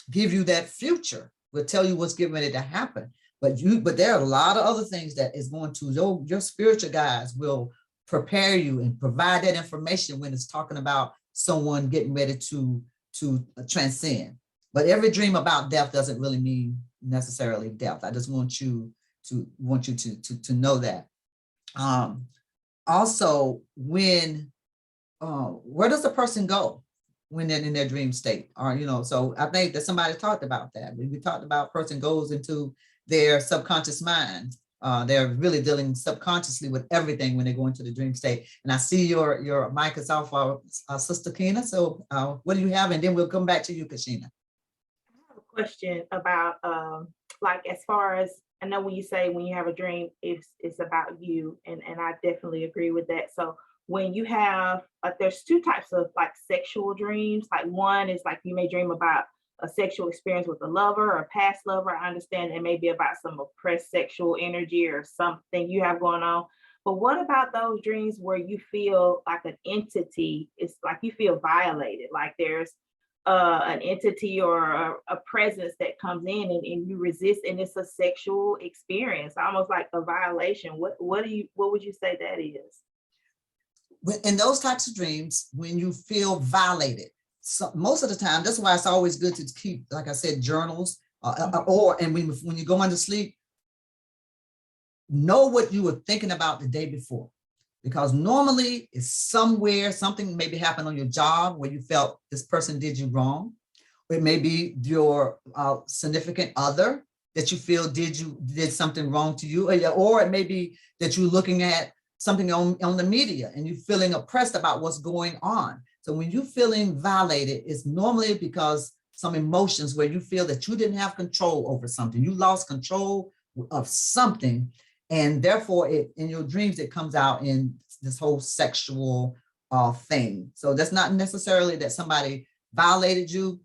give you that future, will tell you what's getting ready to happen. But there are a lot of other things that is going to, your spiritual guides will prepare you and provide that information when it's talking about someone getting ready to transcend. But every dream about death doesn't really mean necessarily death. I just want you to know that. Also, when where does the person go when they're in their dream state? Or so I think that somebody talked about that. We talked about person goes into their subconscious mind. They're really dealing subconsciously with everything when they go into the dream state. And I see your mic is off, Sister Kina. So what do you have? And then we'll come back to you, Kashina.
I have a question about like, as far as, I know when you say when you have a dream, it's about you, and I definitely agree with that. So when you have, there's two types of like sexual dreams. Like one is like you may dream about a sexual experience with a lover or a past lover. I understand it may be about some oppressed sexual energy or something you have going on. But what about those dreams where you feel like an entity, it's like you feel violated, like there's an entity or a presence that comes in and you resist, and it's a sexual experience, almost like a violation. What would you say that is?
In those types of dreams, when you feel violated, so most of the time, that's why it's always good to keep, like I said, journals, and when you go into sleep, know what you were thinking about the day before. Because normally it's somewhere, something maybe happened on your job where you felt this person did you wrong. Or it may be your significant other that you feel did something wrong to you. Or it may be that you're looking at something on the media and you're feeling oppressed about what's going on. So when you're feeling violated, it's normally because some emotions where you feel that you didn't have control over something. You lost control of something. And therefore, in your dreams, it comes out in this whole sexual thing. So that's not necessarily that somebody violated you.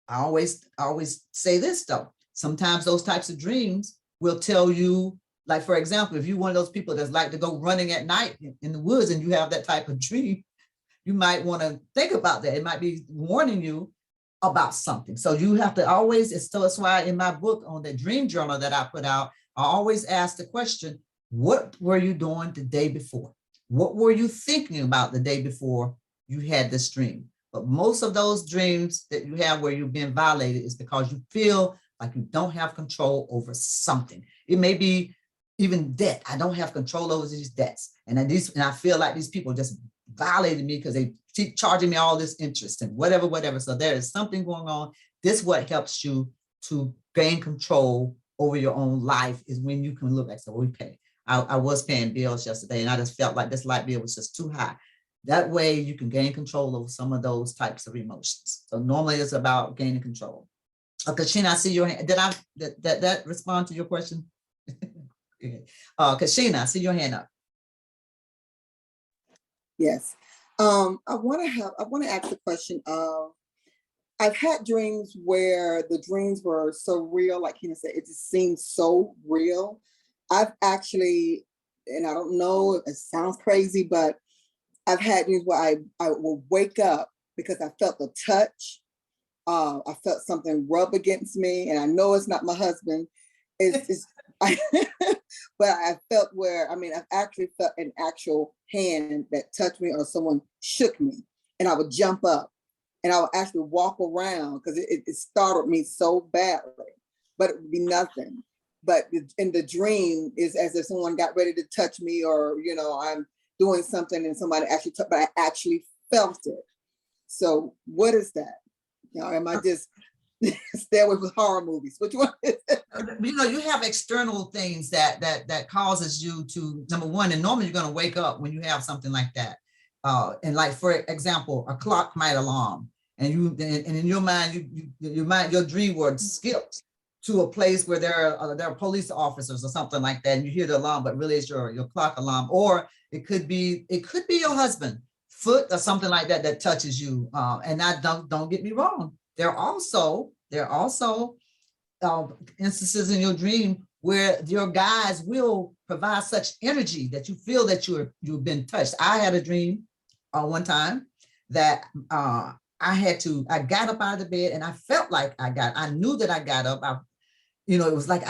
I always say this, though. Sometimes those types of dreams will tell you, like, for example, if you're one of those people that's like to go running at night in the woods and you have that type of dream, you might want to think about that. It might be warning you about something. So you have to always, that's why in my book on the dream journal that I put out, I always ask the question, what were you doing the day before? What were you thinking about the day before you had this dream? But most of those dreams that you have where you've been violated is because you feel like you don't have control over something. It may be even debt. I don't have control over these debts. And I feel like these people just violated me because they keep charging me all this interest and whatever. So there is something going on. This is what helps you to gain control over your own life, is when you can look like, so we pay. I was paying bills yesterday and I just felt like this light bill was just too high. That way you can gain control over some of those types of emotions. So normally it's about gaining control. Kashina, I see your hand. Did that respond to your question? Kashina, I see your hand up.
Yes. I want to ask the question of, I've had dreams where the dreams were so real, like Kina said, it just seemed so real. I've actually, and I don't know, it sounds crazy, but I've had dreams where I will wake up because I felt the touch. I felt something rub against me, and I know it's not my husband. But I felt I've actually felt an actual hand that touched me, or someone shook me, and I would jump up and I would actually walk around because it startled me so badly, but it would be nothing. But in the dream is as if someone got ready to touch me, or, I'm doing something and somebody actually touched, but I actually felt it. So what is that? Am I just stay away with horror movies? Which one is it?
You have external things that causes you to, number one, and normally you're going to wake up when you have something like that. And like, for example, a clock might alarm, and in your mind, your dream word skipped to a place where there are police officers or something like that, and you hear the alarm, but really it's your clock alarm. Or it could be your husband foot or something like that that touches you. And I don't get me wrong. There are also instances in your dream where your guides will provide such energy that you feel that you've been touched. I had a dream one time that I got up out of the bed, and I felt like I knew that I got up. It was like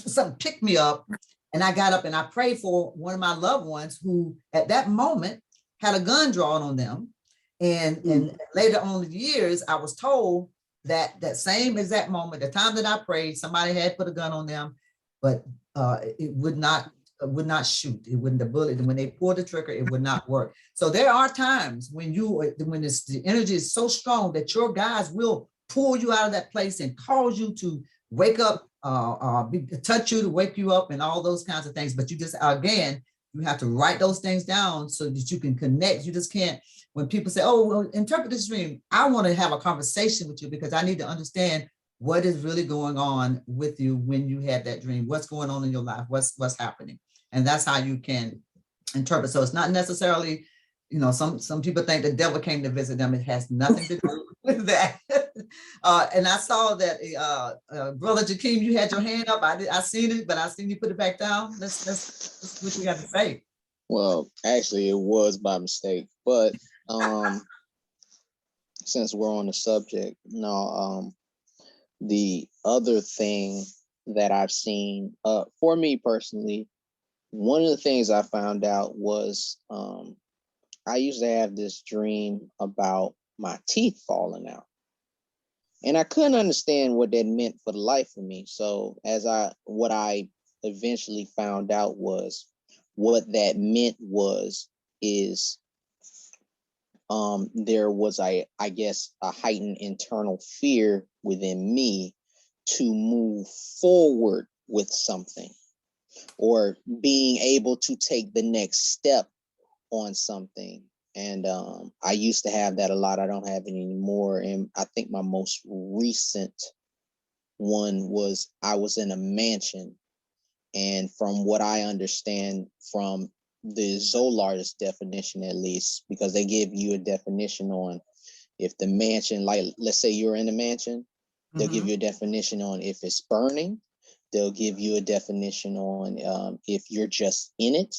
something picked me up, and I got up and I prayed for one of my loved ones who at that moment had a gun drawn on them. And later on in the years, I was told that same exact moment, the time that I prayed, somebody had put a gun on them, but it would not shoot. It wouldn't, the bullet, when they pulled the trigger, it would not work. So there are times when the energy is so strong that your guys will pull you out of that place and cause you to wake up, touch you to wake you up, and all those kinds of things. But you just, again, you have to write those things down so that you can connect. You just can't, when people say, oh, well, interpret this dream, I want to have a conversation with you because I need to understand what is really going on with you when you had that dream. What's going on in your life? What's happening? And that's how you can interpret. So it's not necessarily, some people think the devil came to visit them. It has nothing to do with that. And I saw that, Brother Jakeem, you had your hand up. I seen it, but I seen you put it back down. That's what you got to say.
Well, actually, it was by mistake, but since we're on the subject, the other thing that I've seen, for me personally, one of the things I found out was I used to have this dream about my teeth falling out. And I couldn't understand what that meant for the life of me. So what I eventually found out was what that meant is there was, I guess, a heightened internal fear within me to move forward with something or being able to take the next step on something. And I used to have that a lot. I don't have it anymore. And I think my most recent one was I was in a mansion. And from what I understand from the Zolar's definition, at least, because they give you a definition on if the mansion, like, let's say you're in a mansion, they'll give you a definition on if it's burning. They'll give you a definition on if you're just in it,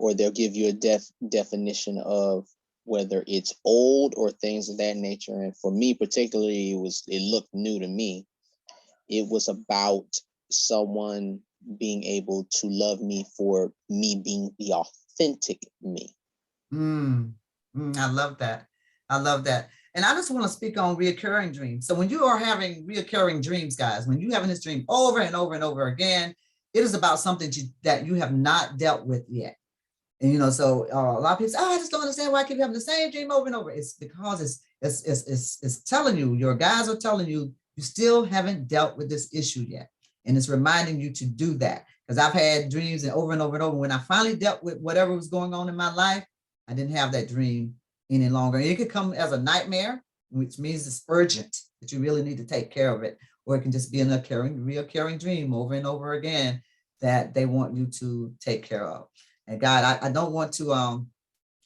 or they'll give you a definition of whether it's old or things of that nature. And for me particularly, it looked new to me. It was about someone being able to love me for me being the authentic me.
I love that. And I just want to speak on reoccurring dreams. So when you are having reoccurring dreams, guys, when you're having this dream over and over and over again, it is about something that you have not dealt with yet. And so a lot of people say, oh, I just don't understand why I keep having the same dream over and over. It's because it's telling you, your guys are telling you, you still haven't dealt with this issue yet. And it's reminding you to do that. Because I've had dreams and over and over and over. When I finally dealt with whatever was going on in my life, I didn't have that dream any longer. And it could come as a nightmare, which means it's urgent, that you really need to take care of it. Or it can just be an reoccurring dream over and over again that they want you to take care of. And God, I don't want to,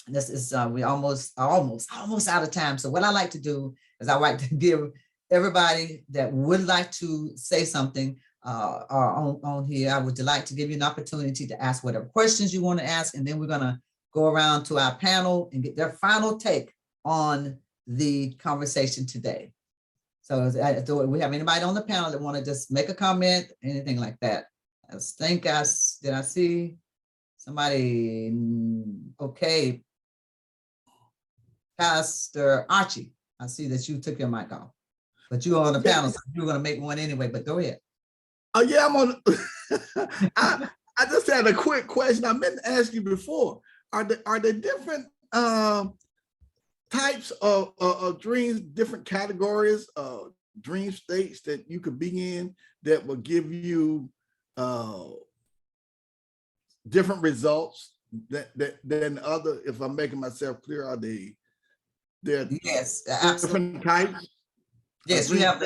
this is, we almost out of time. So what I like to do is I like to give everybody that would like to say something on here, I would like to give you an opportunity to ask whatever questions you want to ask. And then we're going to go around to our panel and get their final take on the conversation today. So do we have anybody on the panel that want to just make a comment, anything like that? I think did I see somebody? Okay. Pastor Archie, I see that you took your mic off, but you're on the panel, so you're going to make one anyway, but go ahead.
Oh yeah, I'm on. I just had a quick question. I meant to ask you before. Are there different types of dreams, different categories of dream states that you could be in that will give you different results than other, if I'm making myself clear, are they're
Yes, absolutely.
different types?
Yes, we have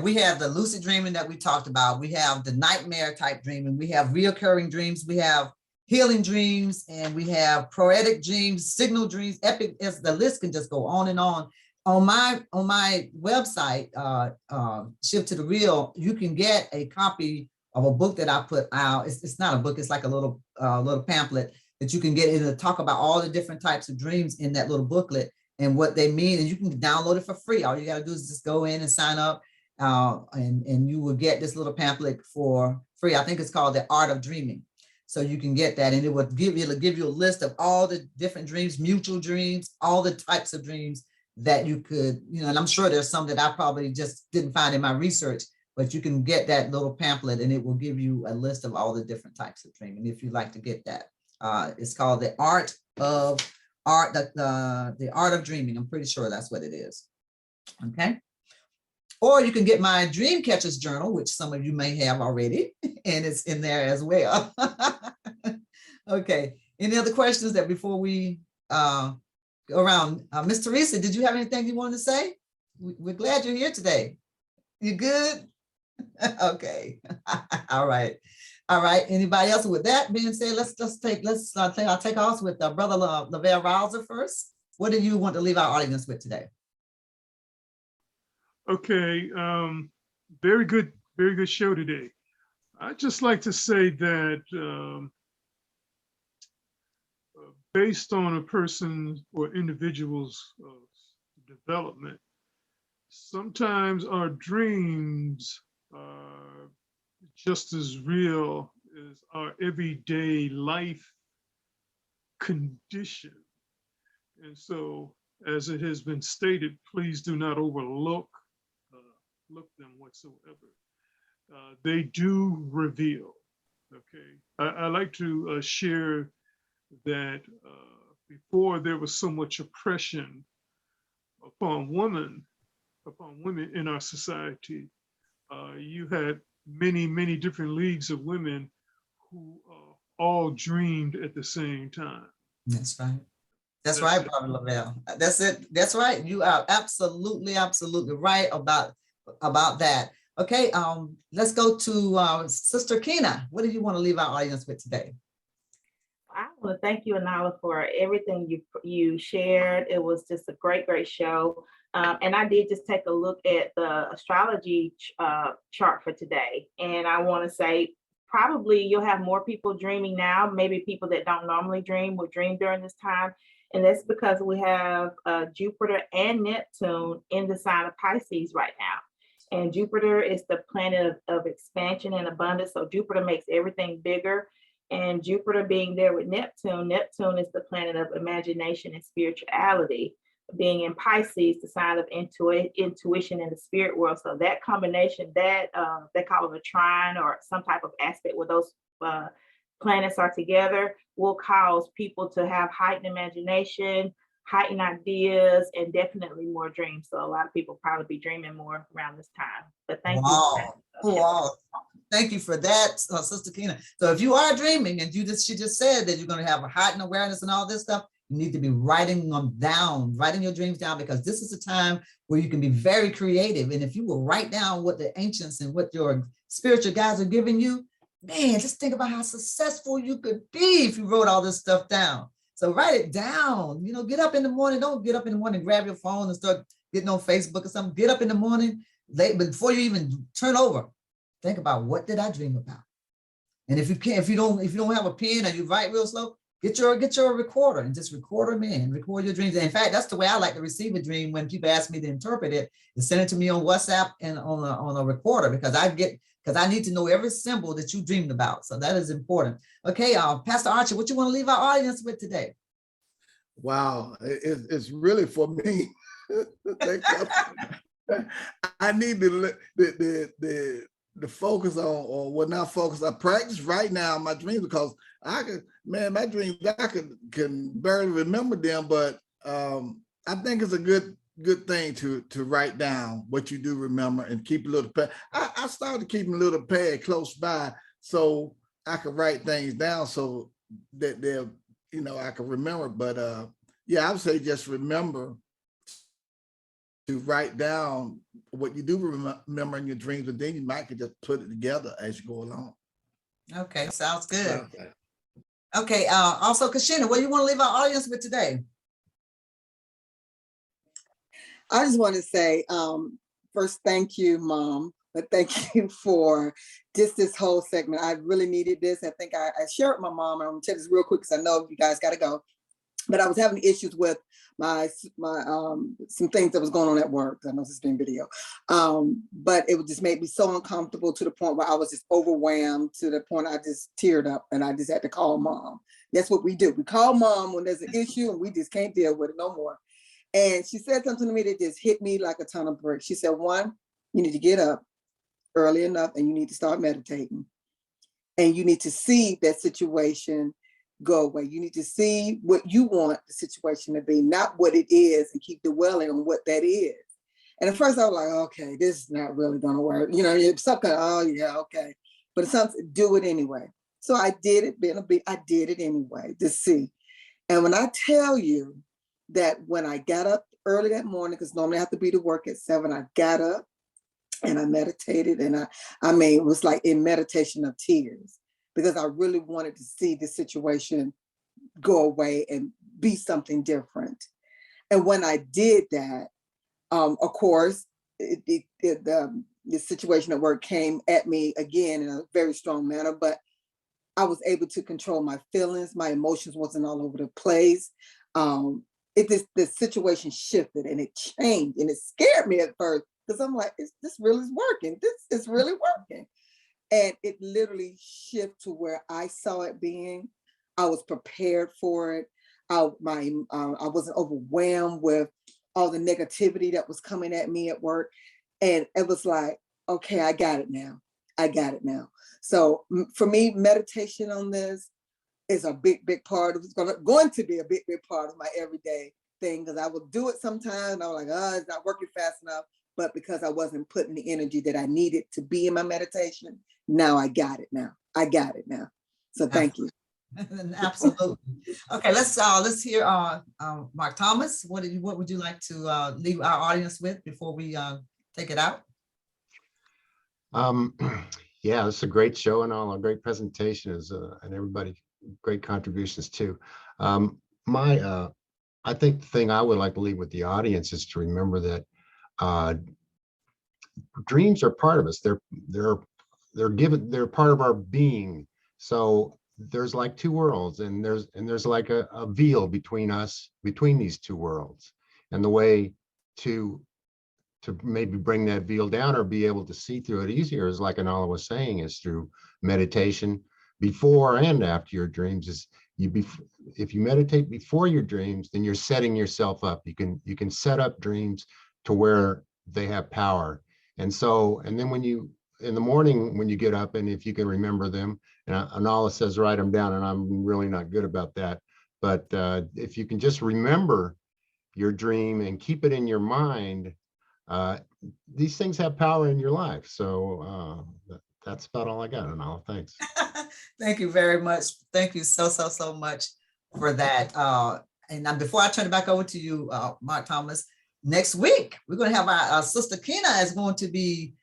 we have the lucid dreaming that we talked about. We have the nightmare type dreaming. We have reoccurring dreams. We have healing dreams, and we have poetic dreams, signal dreams, epic. As the list can just go on and on. On my website, Shift to the Real, you can get a copy of a book that I put out. It's not a book. It's like a little pamphlet that you can get in to talk about all the different types of dreams in that little booklet and what they mean. And you can download it for free. All you got to do is just go in and sign up. And you will get this little pamphlet for free. I think it's called The Art of Dreaming. So you can get that, and it'll give you a list of all the different dreams, mutual dreams, all the types of dreams that you could, and I'm sure there's some that I probably just didn't find in my research, but you can get that little pamphlet and it will give you a list of all the different types of dreaming if you'd like to get that. It's called The Art of Dreaming. I'm pretty sure that's what it is. Okay. Or you can get my Dream Catchers Journal, which some of you may have already, and it's in there as well. Okay. Any other questions that before we go around? Miss Teresa, did you have anything you wanted to say? We're glad you're here today. You good? Okay. All right. All right. Anybody else? With that being said, I'll take off with Brother Lavelle Rouser first. What do you want to leave our audience with today?
Okay, very good show today. I'd just like to say that based on a person or individual's development, sometimes our dreams are just as real as our everyday life condition. And so, as it has been stated, please do not overlook them whatsoever. They do reveal. Okay, I like to share that before there was so much oppression upon women in our society, you had many different leagues of women who all dreamed at the same time.
That's right. That's right, Brother Lavelle. That's it. That's right. You are absolutely right about that. Okay, let's go to Sister Kina. What do you want to leave our audience with today?
I want to thank you, Annala, for everything you shared. It was just a great show. And I did just take a look at the astrology chart for today. And I want to say, probably you'll have more people dreaming now. Maybe people that don't normally dream will dream during this time. And that's because we have Jupiter and Neptune in the sign of Pisces right now. And Jupiter is the planet of expansion and abundance. So Jupiter makes everything bigger. And Jupiter being there with Neptune is the planet of imagination and spirituality. Being in Pisces, the sign of intuition in the spirit world. So that combination, that they call it a trine or some type of aspect where those planets are together, will cause people to have heightened imagination, heightened ideas, and definitely more dreams. So a lot of people probably be dreaming more around this time. But thank you.
Wow. Thank you for that, Sister Kina. So if you are dreaming and she just said that you're going to have a heightened awareness and all this stuff, you need to be writing your dreams down, because this is a time where you can be very creative. And if you will write down what the ancients and what your spiritual guides are giving you, man, just think about how successful you could be if you wrote all this stuff down. So write it down. Get up in the morning. Don't get up in the morning, grab your phone and start getting on Facebook or something. Get up in the morning, late before you even turn over. Think about, what did I dream about? And if you don't have a pen or you write real slow, get your recorder and just record them in, record your dreams. And in fact, that's the way I like to receive a dream when people ask me to interpret it, is send it to me on WhatsApp and on a recorder, because I need to know every symbol that you dreamed about. So that is important. Okay, Pastor Archie, what you want to leave our audience with today?
Wow, it's really for me. I need the focus on what not focus. I practice right now my dreams, because my dreams, I can barely remember them, but I think it's a good thing to write down what you do remember and keep a little pad. I started keeping a little pad close by so I could write things down, so that they'll, I can remember. But yeah, I would say just remember to write down what you do remember in your dreams, and then you might could just put it together as you go along.
Okay, sounds good.
So,
Okay, also, Kashina, what do you want to leave our audience with today?
I just want to say, first, thank you, Mom, but thank you for just this whole segment. I really needed this. I think I shared with my mom, and I'm going to tell this real quick because I know you guys got to go. But I was having issues with my some things that was going on at work. I know this is being video, but it just made me so uncomfortable to the point where I was just overwhelmed to the point I just teared up, and I just had to call Mom. That's what we do. We call Mom when there's an issue and we just can't deal with it no more. And she said something to me that just hit me like a ton of bricks. She said, one, you need to get up early enough and you need to start meditating. And you need to see that situation go away. You need to see what you want the situation to be, not what it is, and keep dwelling on what that is. And at first I was like, okay, this is not really gonna work. It's something, oh yeah, okay. But it's something, do it anyway. So I did it, I did it anyway to see. And when I tell you that when I got up early that morning, because normally I have to be to work at 7, I got up and I meditated, and it was like in meditation of tears, because I really wanted to see the situation go away and be something different. And when I did that, of course, the situation at work came at me again in a very strong manner, but I was able to control my feelings. My emotions wasn't all over the place. The situation shifted and it changed, and it scared me at first because I'm like, this really is working. This is really working. And it literally shifted to where I saw it being. I was prepared for it. I wasn't overwhelmed with all the negativity that was coming at me at work. And it was like, okay, I got it now. I got it now. So for me, meditation on this is a big part of, it's going to be a big part of my everyday thing, because I will do it sometimes and I'm like, it's not working fast enough. But because I wasn't putting the energy that I needed to be in my meditation, now I got it now. I got it now. So thank you.
Absolutely. Okay, let's hear Mark Thomas. What would you like to leave our audience with before we take it out?
Yeah, it's a great show and all, a great presentation, and everybody, great contributions too. I think the thing I would like to leave with the audience is to remember that dreams are part of us. They're part of our being. So there's like two worlds, and there's like a veil between these two worlds. And the way to maybe bring that veil down or be able to see through it easier is, like Annala was saying, is through meditation before and after your dreams. If you meditate before your dreams, then you're setting yourself up. You can set up dreams to where they have power. And then in the morning when you get up, and if you can remember them, and Annala says write them down, and I'm really not good about that, but if you can just remember your dream and keep it in your mind, these things have power in your life. So that's about all I got, Annala. Thanks.
Thank you very much. Thank you so much for that. And before I turn it back over to you, Mark Thomas, next week we're going to have our sister Kina is going to be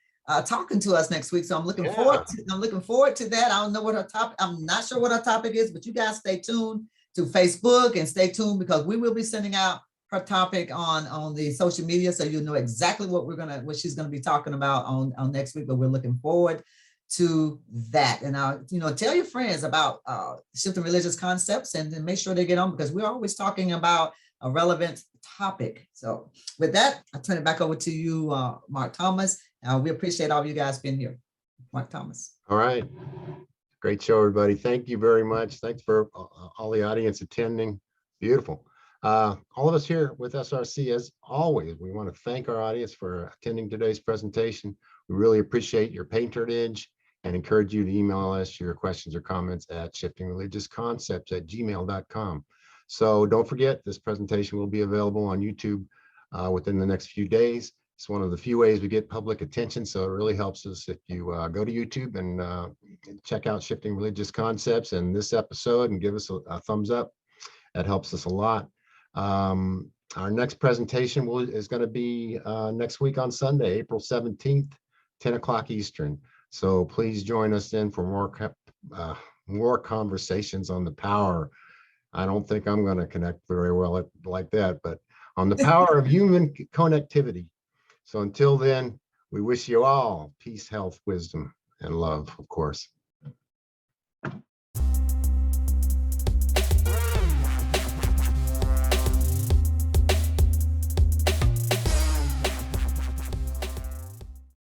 talking to us next week. So I'm looking forward to that. I don't know what her topic. I'm not sure what her topic is, but you guys stay tuned to Facebook and stay tuned, because we will be sending out her topic on the social media, so you'll know exactly what she's gonna be talking about on next week. But we're looking forward to that. And tell your friends about shifting religious concepts, and then make sure they get on, because we're always talking about a relevant topic. So with that, I turn it back over to you, Mark Thomas. We appreciate all of you guys being here. Mark Thomas.
All right. Great show, everybody. Thank you very much. Thanks for all the audience attending. Beautiful. All of us here with SRC, as always, we want to thank our audience for attending today's presentation. We really appreciate your patronage and encourage you to email us your questions or comments at shiftingreligiousconcepts@gmail.com. So don't forget, this presentation will be available on YouTube within the next few days. It's one of the few ways we get public attention, so it really helps us if you go to YouTube and check out Shifting Religious Concepts and this episode and give us a thumbs up. That helps us a lot. Our next presentation is going to be next week on Sunday, April 17th, 10 o'clock Eastern. So please join us then for more conversations on the power. I don't think I'm going to connect very well like that, but on the power of human connectivity. So until then, we wish you all peace, health, wisdom, and love, of course.